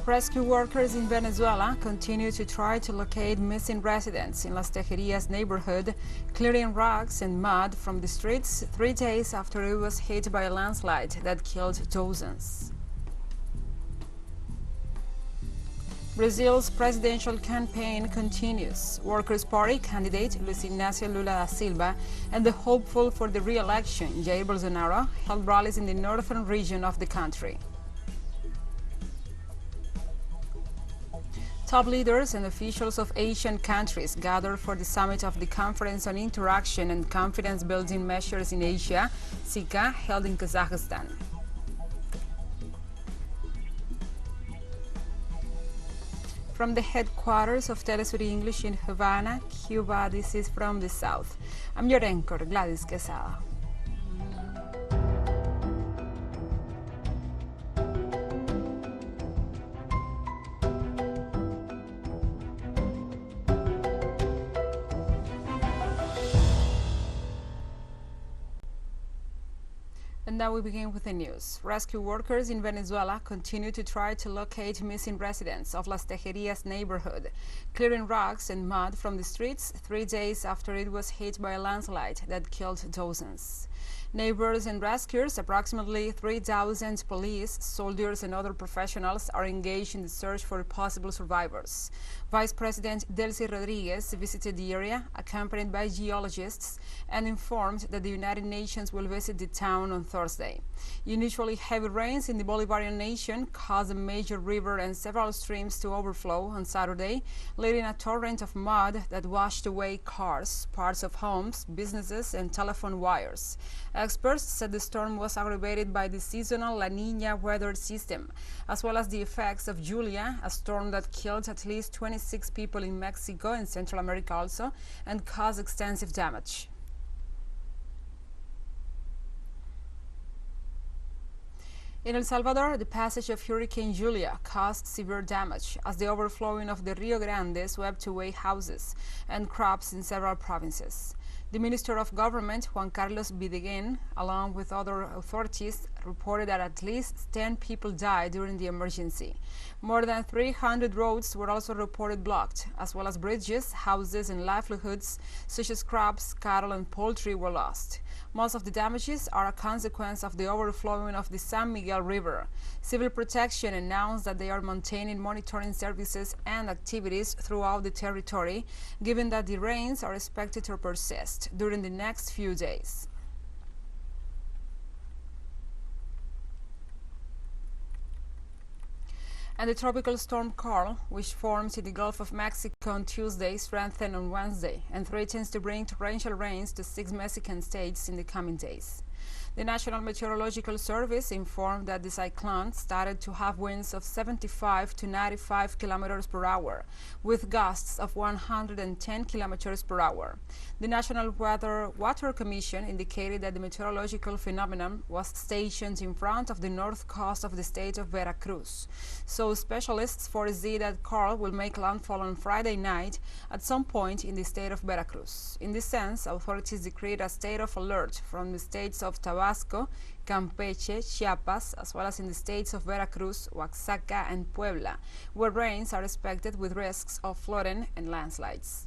Rescue workers in Venezuela continue to try to locate missing residents in Las Tejerias neighborhood, clearing rocks and mud from the streets 3 days after it was hit by a landslide that killed dozens. Brazil's presidential campaign continues. Workers' Party candidate Luis Inácio Lula da Silva and the hopeful for the re-election, Jair Bolsonaro, held rallies in the northern region of the country. Top leaders and officials of Asian countries gathered for the summit of the Conference on Interaction and Confidence-Building Measures in Asia, CICA, held in Kazakhstan. From the headquarters of TeleSUR English in Havana, Cuba, this is From the South. I'm your anchor, Gladys Quesada. And now we begin with the news. Rescue workers in Venezuela continue to try to locate missing residents of Las Tejerias neighborhood, clearing rocks and mud from the streets 3 days after it was hit by a landslide that killed dozens. Neighbors and rescuers, approximately 3,000 police, soldiers, and other professionals are engaged in the search for possible survivors. Vice President Delcy Rodriguez visited the area, accompanied by geologists, and informed that the United Nations will visit the town on Thursday. Unusually heavy rains in the Bolivarian nation caused a major river and several streams to overflow on Saturday, leading a torrent of mud that washed away cars, parts of homes, businesses, and telephone wires. Experts said the storm was aggravated by the seasonal La Niña weather system, as well as the effects of Julia, a storm that killed at least 26 people in Mexico and Central America also, and caused extensive damage. In El Salvador, the passage of Hurricane Julia caused severe damage as the overflowing of the Rio Grande swept away houses and crops in several provinces. The Minister of Government, Juan Carlos Videgain, along with other authorities, reported that at least 10 people died during the emergency. More than 300 roads were also reported blocked, as well as bridges, houses, and livelihoods such as crops, cattle, and poultry were lost. Most of the damages are a consequence of the overflowing of the San Miguel River. Civil Protection announced that they are maintaining monitoring services and activities throughout the territory, given that the rains are expected to persist during the next few days. And the tropical storm Carl, which forms in the Gulf of Mexico on Tuesday, strengthened on Wednesday and threatens to bring torrential rains to 6 Mexican states in the coming days. The National Meteorological Service informed that the cyclone started to have winds of 75 to 95 kilometers per hour, with gusts of 110 kilometers per hour. The National Water Commission indicated that the meteorological phenomenon was stationed in front of the north coast of the state of Veracruz. So specialists foresee that Carl will make landfall on Friday night at some point in the state of Veracruz. In this sense, authorities decreed a state of alert from the states of Tabasco, Campeche, Chiapas, as well as in the states of Veracruz, Oaxaca, and Puebla, where rains are expected with risks of flooding and landslides.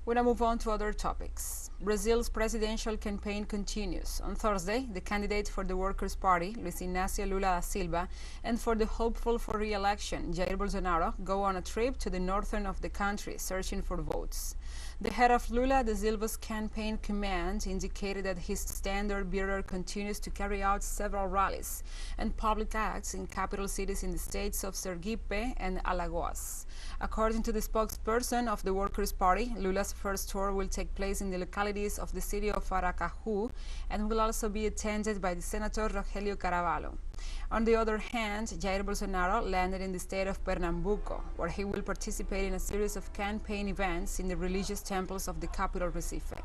We now move on to other topics. Brazil's presidential campaign continues. On Thursday, the candidate for the Workers' Party, Luis Inácio Lula da Silva, and for the hopeful for re-election, Jair Bolsonaro, go on a trip to the northern of the country, searching for votes. The head of Lula da Silva's campaign command indicated that his standard-bearer continues to carry out several rallies and public acts in capital cities in the states of Sergipe and Alagoas. According to the spokesperson of the Workers' Party, Lula's first tour will take place in the localities of the city of Aracaju and will also be attended by the Senator Rogelio Caraballo. On the other hand, Jair Bolsonaro landed in the state of Pernambuco, where he will participate in a series of campaign events in the religious temples of the capital Recife.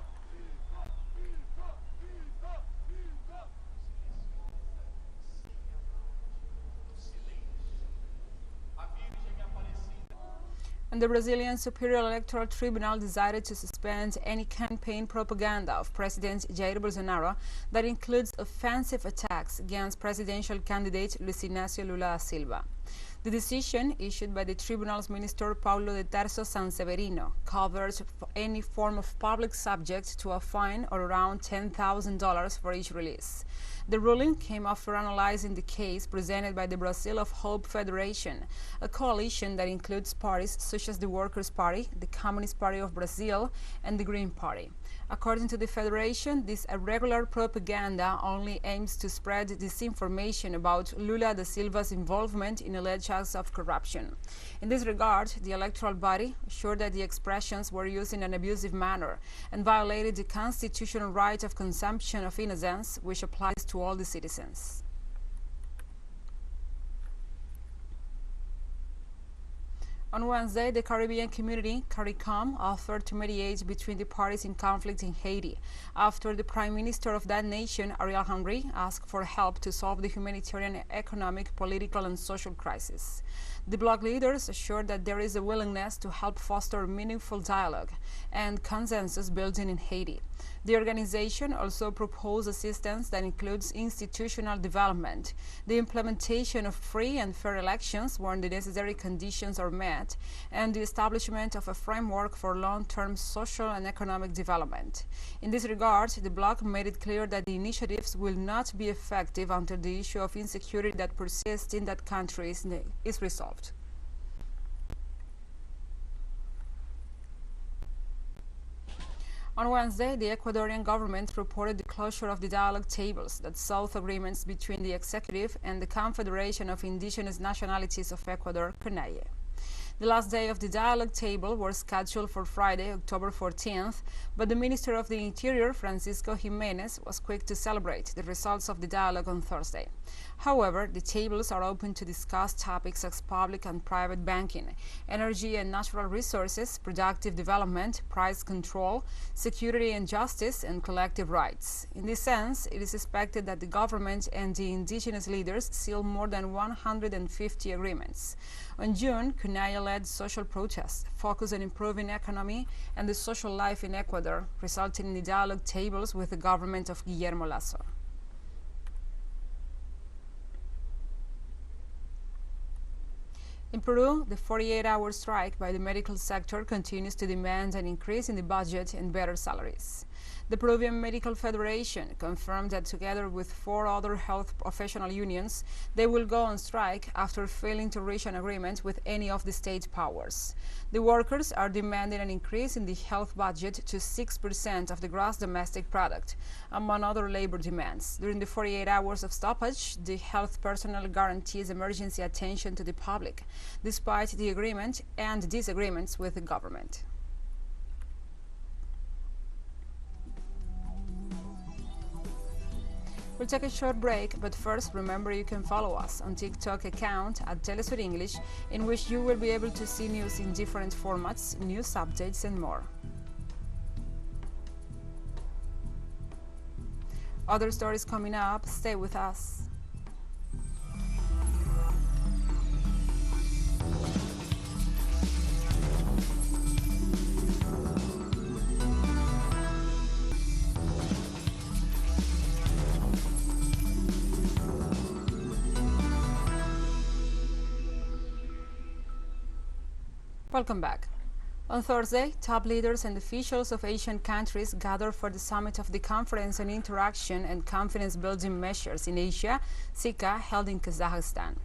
And the Brazilian Superior Electoral Tribunal decided to suspend any campaign propaganda of President Jair Bolsonaro that includes offensive attacks against presidential candidate Luiz Inácio Lula da Silva. The decision, issued by the tribunal's minister Paulo de Tarso Sanseverino, covers any form of public subject to a fine of around $10,000 for each release. The ruling came after analyzing the case presented by the Brazil of Hope Federation, a coalition that includes parties such as the Workers' Party, the Communist Party of Brazil, and the Green Party. According to the Federation, this irregular propaganda only aims to spread disinformation about Lula da Silva's involvement in alleged acts of corruption. In this regard, the electoral body assured that the expressions were used in an abusive manner and violated the constitutional right of consumption of innocence, which applies to all the citizens. On Wednesday, the Caribbean community, CARICOM, offered to mediate between the parties in conflict in Haiti after the Prime Minister of that nation, Ariel Henry, asked for help to solve the humanitarian, economic, political, and social crisis. The bloc leaders assured that there is a willingness to help foster meaningful dialogue and consensus building in Haiti. The organization also proposed assistance that includes institutional development, the implementation of free and fair elections when the necessary conditions are met, and the establishment of a framework for long-term social and economic development. In this regard, the bloc made it clear that the initiatives will not be effective until the issue of insecurity that persists in that country is resolved. On Wednesday, the Ecuadorian government reported the closure of the dialogue tables that sought agreements between the executive and the Confederation of Indigenous Nationalities of Ecuador, CONAIE. The last day of the dialogue table was scheduled for Friday, October 14th, but the Minister of the Interior, Francisco Jimenez, was quick to celebrate the results of the dialogue on Thursday. However, the tables are open to discuss topics as public and private banking, energy and natural resources, productive development, price control, security and justice, and collective rights. In this sense, it is expected that the government and the indigenous leaders seal more than 150 agreements. In June, CONAIE-led social protests focused on improving economy and the social life in Ecuador, resulting in the dialogue tables with the government of Guillermo Lasso. In Peru, the 48-hour strike by the medical sector continues to demand an increase in the budget and better salaries. The Peruvian Medical Federation confirmed that together with 4 other health professional unions, they will go on strike after failing to reach an agreement with any of the state powers. The workers are demanding an increase in the health budget to 6% of the gross domestic product, among other labor demands. During the 48 hours of stoppage, the health personnel guarantees emergency attention to the public, despite the agreement and disagreements with the government. We'll take a short break, but first remember you can follow us on TikTok account at TeleSUR English, in which you will be able to see news in different formats, news updates, and more. Other stories coming up, stay with us. Welcome back. On Thursday, top leaders and officials of Asian countries gathered for the summit of the Conference on Interaction and Confidence-Building Measures in Asia, CICA, held in Kazakhstan.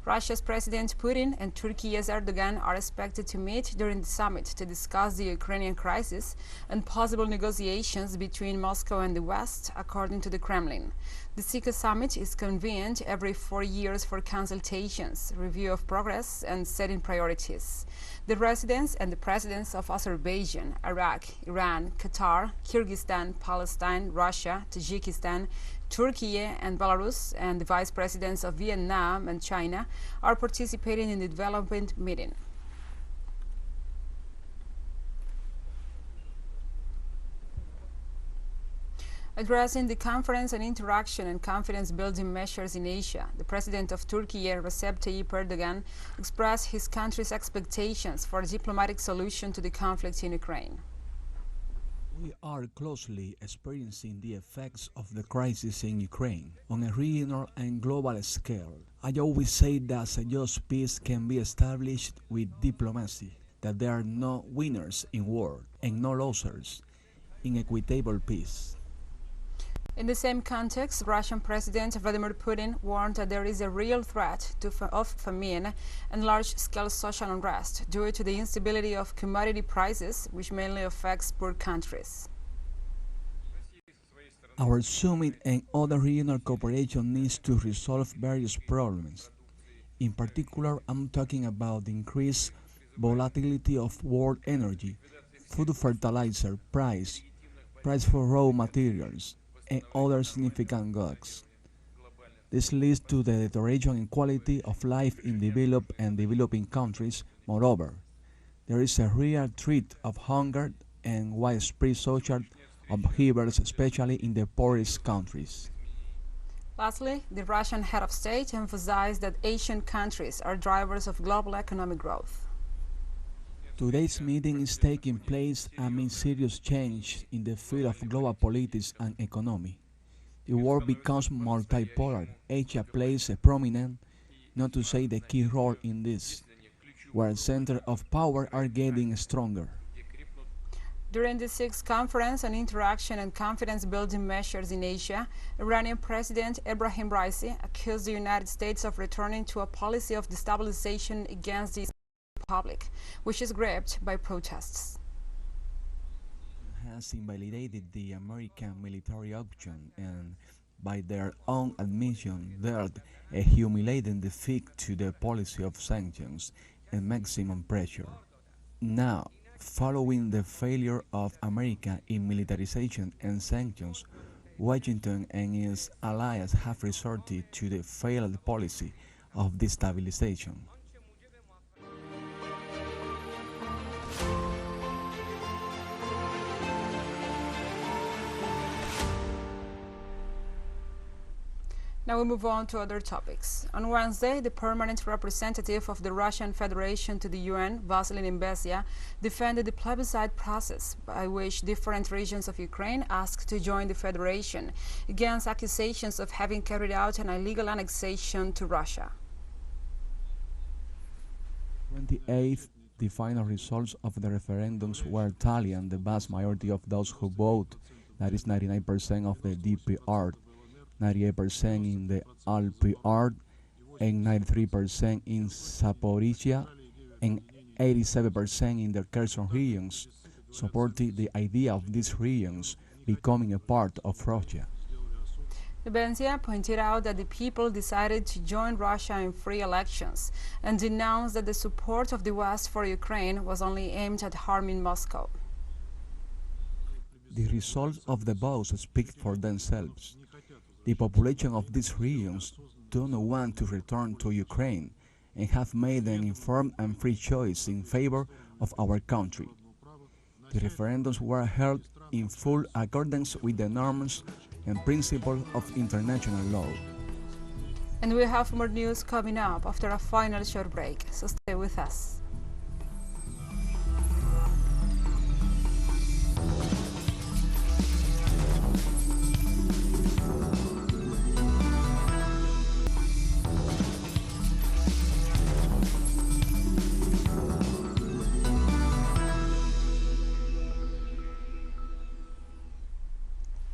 Russia's President Putin and Turkey's Erdogan are expected to meet during the summit to discuss the Ukrainian crisis and possible negotiations between Moscow and the West, according to the Kremlin. The CICA summit is convened every 4 years for consultations, review of progress, and setting priorities. The residents and the presidents of Azerbaijan, Iraq, Iran, Qatar, Kyrgyzstan, Palestine, Russia, Tajikistan, Turkey and Belarus, and the vice presidents of Vietnam and China are participating in the development meeting. A Addressing the Conference on Interaction and Confidence-Building Measures in Asia, the president of Turkey, Recep Tayyip Erdogan, expressed his country's expectations for a diplomatic solution to the conflict in Ukraine. We are closely experiencing the effects of the crisis in Ukraine on a regional and global scale. I always say that a just peace can be established with diplomacy, that there are no winners in war and no losers in equitable peace. In the same context, Russian President Vladimir Putin warned that there is a real threat of famine and large-scale social unrest due to the instability of commodity prices, which mainly affects poor countries. Our summit and other regional cooperation needs to resolve various problems. In particular, I'm talking about the increased volatility of world energy, food fertilizer price for raw materials, and other significant goods. This leads to the deterioration in quality of life in developed and developing countries. Moreover, there is a real threat of hunger and widespread social upheavals, especially in the poorest countries. Lastly, the Russian head of state emphasized that Asian countries are drivers of global economic growth. Today's meeting is taking place amid serious change in the field of global politics and economy. The world becomes multipolar. Asia plays a prominent, not to say the key role in this, where centers of power are getting stronger. During the 6th Conference on Interaction and Confidence-Building Measures in Asia, Iranian President Ebrahim Raisi accused the United States of returning to a policy of destabilization against the Republic, which is gripped by protests. Has invalidated the American military option and, by their own admission, dealt a humiliating defeat to the policy of sanctions and maximum pressure. Now, following the failure of America in militarization and sanctions, Washington and its allies have resorted to the failed policy of destabilization. Now we move on to other topics. On Wednesday, the permanent representative of the Russian Federation to the UN, Vasily Nembesia, defended the plebiscite process by which different regions of Ukraine asked to join the federation against accusations of having carried out an illegal annexation to Russia. 28th, the final results of the referendums were tallied, and the vast majority of those who voted, that is 99% of the DPR, 98% in the LPR, and 93% in Zaporizhia, and 87% in the Kherson regions, supported the idea of these regions becoming a part of Russia. Nembesia pointed out that the people decided to join Russia in free elections and denounced that the support of the West for Ukraine was only aimed at harming Moscow. The results of the votes speak for themselves. The population of these regions do not want to return to Ukraine and have made an informed and free choice in favor of our country. The referendums were held in full accordance with the norms and principles of international law. And we have more news coming up after a final short break, so stay with us.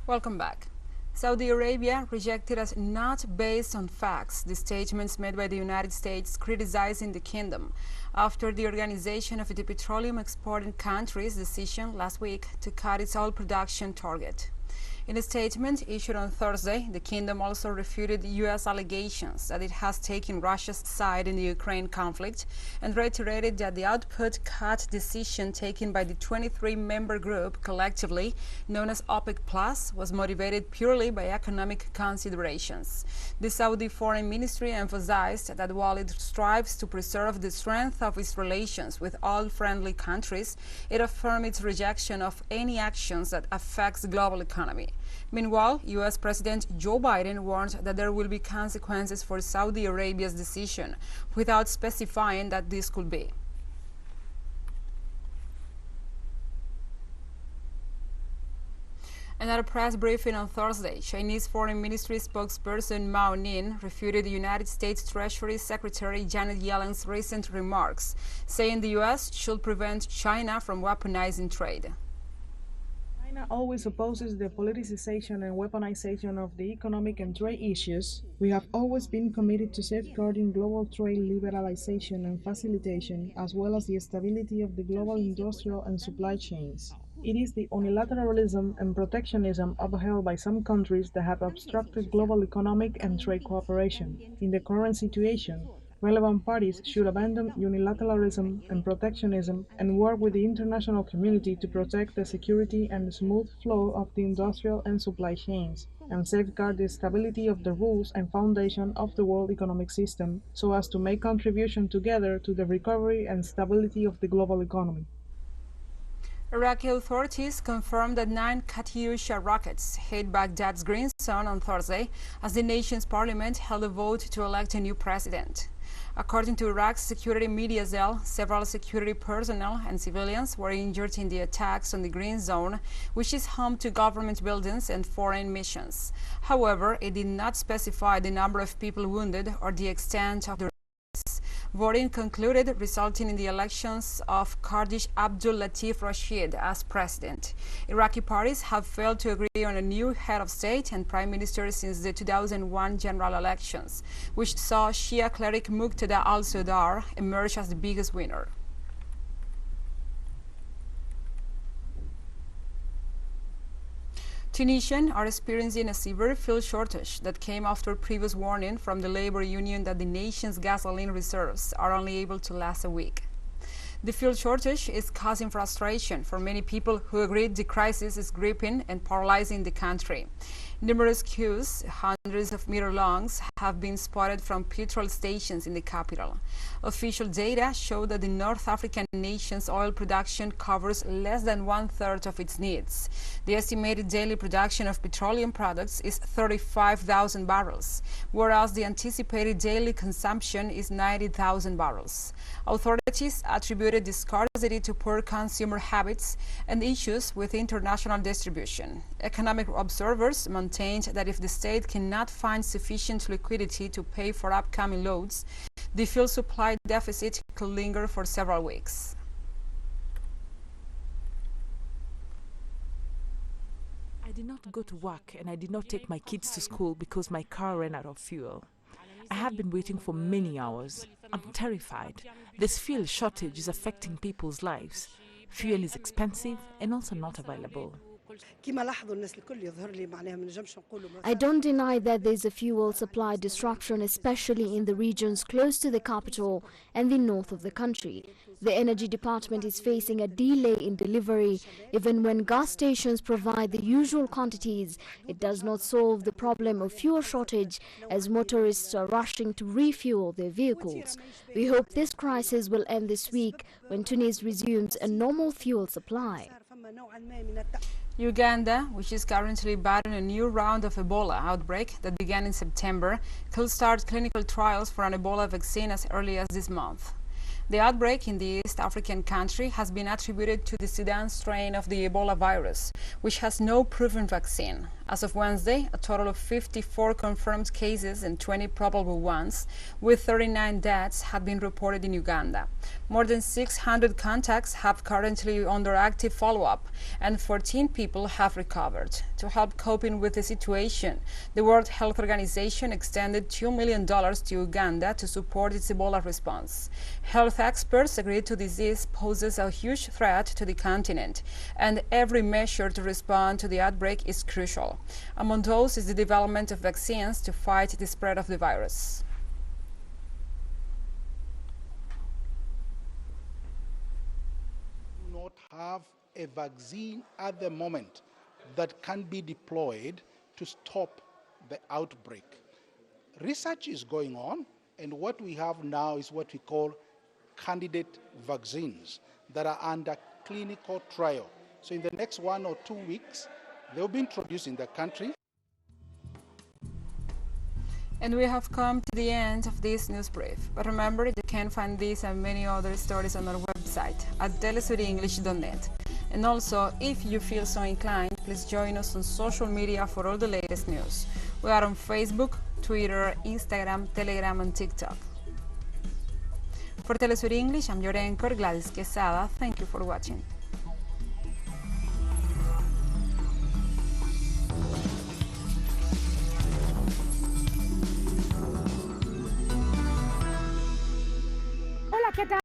Welcome back. Saudi Arabia rejected as not based on facts the statements made by the United States criticizing the kingdom after the Organization of the Petroleum Exporting Countries' decision last week to cut its oil production target. In a statement issued on Thursday, the kingdom also refuted U.S. allegations that it has taken Russia's side in the Ukraine conflict and reiterated that the output cut decision taken by the 23-member group collectively, known as OPEC Plus, was motivated purely by economic considerations. The Saudi Foreign Ministry emphasized that while it strives to preserve the strength of its relations with all friendly countries, it affirmed its rejection of any actions that affects the global economy. Meanwhile, U.S. President Joe Biden warned that there will be consequences for Saudi Arabia's decision, without specifying that this could be. In a press briefing on Thursday, Chinese Foreign Ministry spokesperson Mao Ning refuted the United States Treasury Secretary Janet Yellen's recent remarks, saying the U.S. should prevent China from weaponizing trade. China always opposes the politicization and weaponization of the economic and trade issues. We have always been committed to safeguarding global trade liberalization and facilitation, as well as the stability of the global industrial and supply chains. It is the unilateralism and protectionism upheld by some countries that have obstructed global economic and trade cooperation. In the current situation, relevant parties should abandon unilateralism and protectionism and work with the international community to protect the security and smooth flow of the industrial and supply chains, and safeguard the stability of the rules and foundation of the world economic system, so as to make contribution together to the recovery and stability of the global economy. Iraqi authorities confirmed that 9 Katyusha rockets hit Baghdad's Green Zone on Thursday as the nation's parliament held a vote to elect a new president. According to Iraq's security media cell, several security personnel and civilians were injured in the attacks on the Green Zone, which is home to government buildings and foreign missions. However, it did not specify the number of people wounded or the extent of the voting concluded, resulting in the elections of Kurdish Abdul Latif Rashid as president. Iraqi parties have failed to agree on a new head of state and prime minister since the 2001 general elections, which saw Shia cleric Muqtada al-Sadr emerge as the biggest winner. Tunisians are experiencing a severe fuel shortage that came after previous warning from the labor union that the nation's gasoline reserves are only able to last a week. The fuel shortage is causing frustration for many people who agree the crisis is gripping and paralyzing the country. Numerous queues, hundreds of meters long, have been spotted from petrol stations in the capital. Official data show that the North African nation's oil production covers less than 1/3 of its needs. The estimated daily production of petroleum products is 35,000 barrels, whereas the anticipated daily consumption is 90,000 barrels. Authorities attributed the scarcity to poor consumer habits and issues with international distribution. Economic observers maintained that if the state cannot find sufficient liquidity to pay for upcoming loads, the fuel supply deficit could linger for several weeks. I did not go to work and I did not take my kids to school because my car ran out of fuel. I have been waiting for many hours. I'm terrified. This fuel shortage is affecting people's lives. Fuel is expensive and also not available. I don't deny that there's a fuel supply disruption, especially in the regions close to the capital and the north of the country. The Energy Department is facing a delay in delivery. Even when gas stations provide the usual quantities, it does not solve the problem of fuel shortage, as motorists are rushing to refuel their vehicles. We hope this crisis will end this week when Tunis resumes a normal fuel supply. Uganda, which is currently battling a new round of Ebola outbreak that began in September, could start clinical trials for an Ebola vaccine as early as this month. The outbreak in the East African country has been attributed to the Sudan strain of the Ebola virus, which has no proven vaccine. As of Wednesday, a total of 54 confirmed cases and 20 probable ones, with 39 deaths, have been reported in Uganda. More than 600 contacts have currently under active follow-up, and 14 people have recovered. To help coping with the situation, the World Health Organization extended $2 million to Uganda to support its Ebola response. Health experts agree the disease poses a huge threat to the continent, and every measure to respond to the outbreak is crucial. Among those is the development of vaccines to fight the spread of the virus. Do not have a vaccine at the moment that can be deployed to stop the outbreak. Research is going on, and what we have now is what we call candidate vaccines that are under clinical trial. So in the next 1 or 2 weeks, They'll be introduced in the country. And we have come to the end of this news brief. But remember, you can find these and many other stories on our website at telesurenglish.net. And also, if you feel so inclined, please join us on social media for all the latest news. We are on Facebook, Twitter, Instagram, Telegram, and TikTok. For TeleSUR English, I'm your anchor, Gladys Quesada. Thank you for watching.